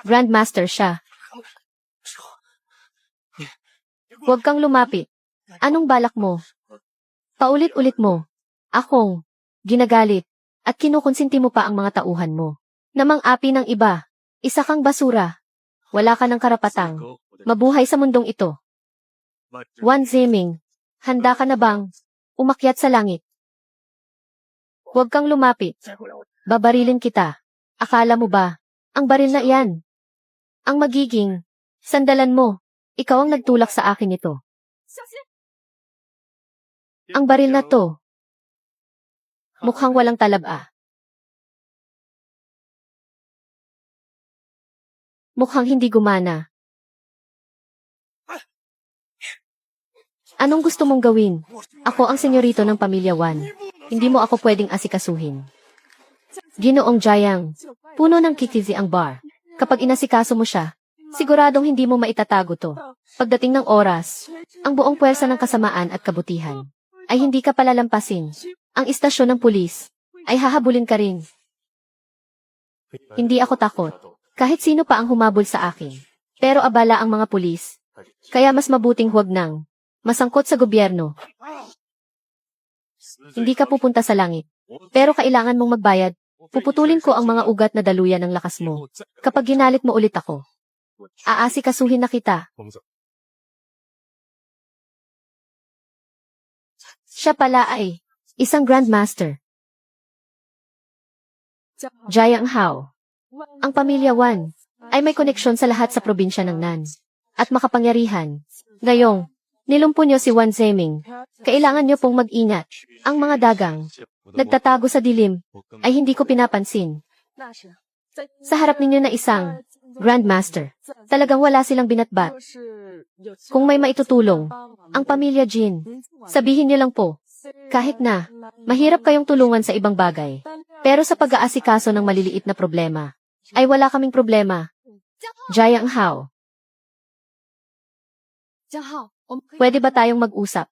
Grandmaster siya. Huwag kang lumapit. Anong balak mo? Paulit-ulit mo. Akong ginagalit at kinukonsinti mo pa ang mga tauhan mo. Namang api ng iba. Isa kang basura. Wala ka ng karapatang mabuhay sa mundong ito. Wan Zeming, handa ka na bang umakyat sa langit? Huwag kang lumapit. Babarilin kita. Akala mo ba, ang baril na iyan? Ang magiging sandalan mo, ikaw ang nagtulak sa akin ito. Ang baril na to, mukhang walang talab. Mukhang hindi gumana. Anong gusto mong gawin? Ako ang senyorito ng pamilya Wan. Hindi mo ako pwedeng asikasuhin. Ginoong Jayang, puno ng kikizi ang bar. Kapag inasikaso mo siya, siguradong hindi mo maitatago to. Pagdating ng oras, ang buong puwersa ng kasamaan at kabutihan ay hindi ka palalampasin. Ang istasyon ng pulis ay hahabulin ka rin. Hindi ako takot. Kahit sino pa ang humabol sa akin. Pero abala ang mga pulis. Kaya mas mabuting huwag nang masangkot sa gobyerno. Hindi ka pupunta sa langit. Pero kailangan mong magbayad. Puputulin ko ang mga ugat na daluyan ng lakas mo. Kapag ginalit mo ulit ako, aasikasuhin na kita. Siya pala ay Isang Grandmaster. Jiang Hao. Ang pamilya Wan ay may koneksyon sa lahat sa probinsya ng Nan. At makapangyarihan. Ngayong, nilumpo niyo si Wan Zeming. Kailangan niyo pong mag-ingat. Ang mga dagang, nagtatago sa dilim, ay hindi ko pinapansin. Sa harap ninyo na isang Grandmaster, talagang wala silang binatbat. Kung may maitutulong, ang pamilya Jin, sabihin niyo lang po. Kahit na, mahirap kayong tulungan sa ibang bagay. Pero sa pag-aasikaso ng maliliit na problema, ay wala kaming problema. Jiang Hao. Pwede ba tayong mag-usap?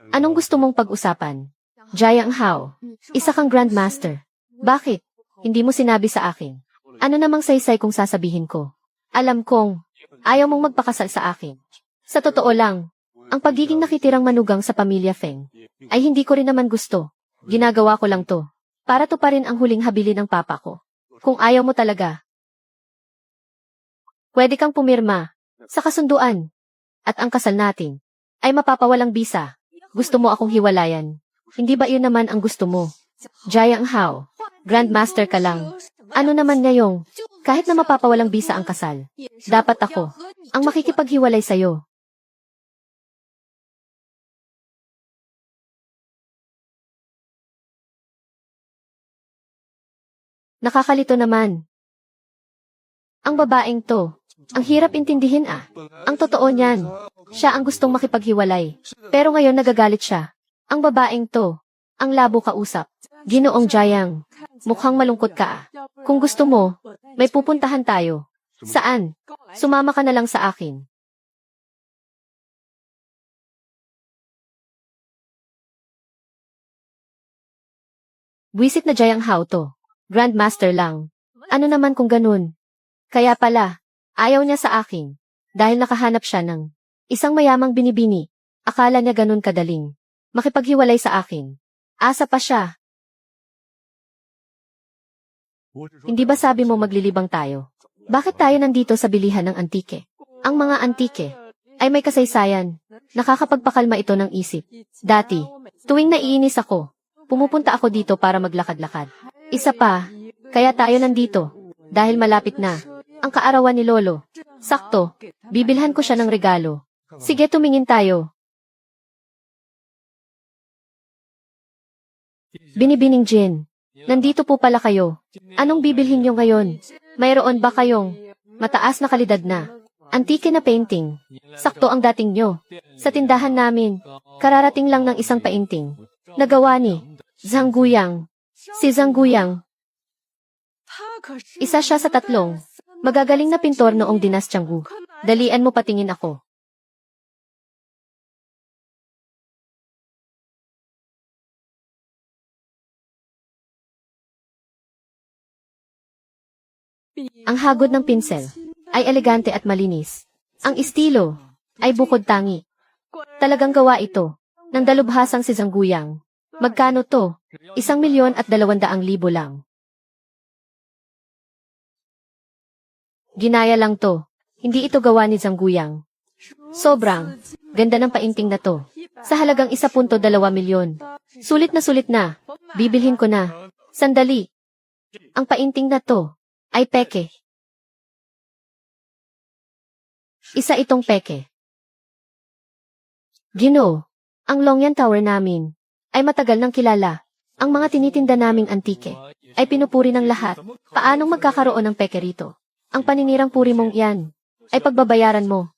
Anong gusto mong pag-usapan? Jiang Hao, isa kang Grandmaster. Bakit? Hindi mo sinabi sa akin. Ano namang saysay kung sasabihin ko? Alam kong, ayaw mong magpakasal sa akin. Sa totoo lang, ang pagiging nakitirang manugang sa pamilya Feng, ay hindi ko rin naman gusto. Ginagawa ko lang to, para tuparin ang huling habilin ng papa ko. Kung ayaw mo talaga, pwede kang pumirma sa kasunduan. At ang kasal natin ay mapapawalang bisa. Gusto mo akong hiwalayan. Hindi ba yun naman ang gusto mo? Jiang Hao, Grandmaster ka lang. Ano naman ngayong, kahit na mapapawalang bisa ang kasal, dapat ako ang makikipaghiwalay sa'yo. Nakakalito naman. Ang babaeng to, ang hirap intindihin ah. Ang totoo niyan, siya ang gustong makipaghiwalay. Pero ngayon nagagalit siya. Ang babaeng to, ang labo kausap. Ginoong Jiang, mukhang malungkot ka ah. Kung gusto mo, may pupuntahan tayo. Saan? Sumama ka na lang sa akin. Buwisit na Jiang Hao to. Grandmaster lang. Ano naman kung ganun? Kaya pala, ayaw niya sa akin. Dahil nakahanap siya ng isang mayamang binibini. Akala niya ganun kadaling makipaghiwalay sa akin. Asa pa siya. Hindi ba sabi mo maglilibang tayo? Bakit tayo nandito sa bilihan ng antike? Ang mga antike ay may kasaysayan. Nakakapagpakalma ito ng isip. Dati, tuwing naiinis ako, pumupunta ako dito para maglakad-lakad. Isa pa, kaya tayo nandito. Dahil malapit na ang kaarawan ni Lolo. Sakto, bibilhan ko siya ng regalo. Sige, tumingin tayo. Binibining Jin, nandito po pala kayo. Anong bibilhin niyo ngayon? Mayroon ba kayong mataas na kalidad na antike na painting? Sakto ang dating nyo. Sa tindahan namin, kararating lang ng isang painting. Nagawa ni Zhang Guyang. Si Zhang Guyang, isa siya sa tatlong magagaling na pintor noong dinastyang Wu. Dalian mo patingin ako. Ang hagod ng pinsel ay elegante at malinis. Ang estilo ay bukod tangi. Talagang gawa ito ng dalubhasang si Zhang Guyang. Magkano to? 1,200,000 lang. Ginaya lang to. Hindi ito gawa ni Zhang Guyang. Sobrang ganda ng painting na to. Sa halagang 1.2 milyon. Sulit na. Bibilhin ko na. Sandali. Ang painting na to ay peke. Isa itong peke. Ginoo, ang Longyan Tower namin ay matagal nang kilala. Ang mga tinitinda naming antike ay pinupuri ng lahat. Paanong magkakaroon ng peke rito? Ang paninirang puri mong iyan ay pagbabayaran mo.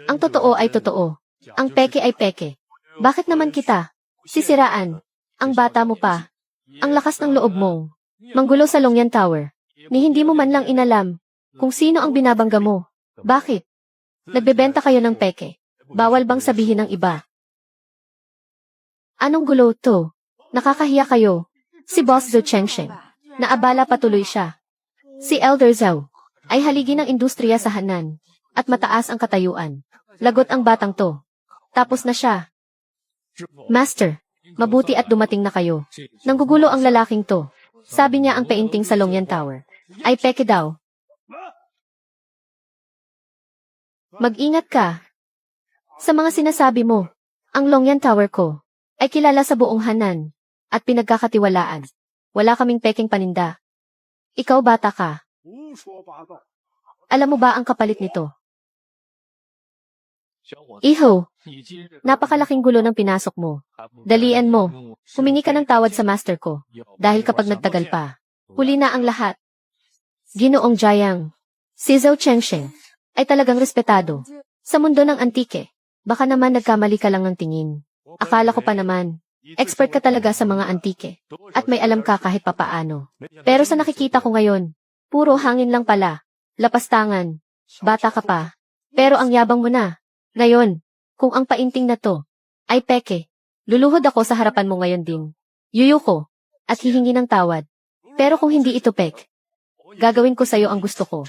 Ang totoo ay totoo. Ang peke ay peke. Bakit naman kita sisiraan? Ang bata mo pa. Ang lakas ng loob mong manggulo sa Longyan Tower. Ni hindi mo man lang inalam kung sino ang binabangga mo. Bakit? Nagbebenta kayo ng peke. Bawal bang sabihin ng iba? Anong gulo to? Nakakahiya kayo. Si Boss Zhou Chengsheng. Naabala patuloy siya. Si Elder Zhou ay haligi ng industriya sa Hanan at mataas ang katayuan. Lagot ang batang to. Tapos na siya. Master, mabuti at dumating na kayo. Nanggugulo ang lalaking to. Sabi niya ang painting sa Longyan Tower ay peke daw. Mag-ingat ka. Sa mga sinasabi mo, ang Longyan Tower ko ay kilala sa buong Hanan at pinagkakatiwalaan. Wala kaming peking paninda. Ikaw bata ka. Alam mo ba ang kapalit nito? Iho, napakalaking gulo ng pinasok mo. Dalian mo. Humingi ka ng tawad sa master ko. Dahil kapag nagtagal pa, huli na ang lahat. Ginoong Jiang, si Zhou Chengsheng, ay talagang respetado. Sa mundo ng antike, baka naman nagkamali ka lang ng tingin. Akala ko pa naman, expert ka talaga sa mga antike. At may alam ka kahit papaano. Pero sa nakikita ko ngayon, puro hangin lang pala. Lapastangan. Bata ka pa. Pero ang yabang mo na. Ngayon, kung ang painting na to ay peke, luluhod ako sa harapan mo ngayon din. Yuyuko at hihingi ng tawad. Pero kung hindi ito pek, gagawin ko sa'yo ang gusto ko.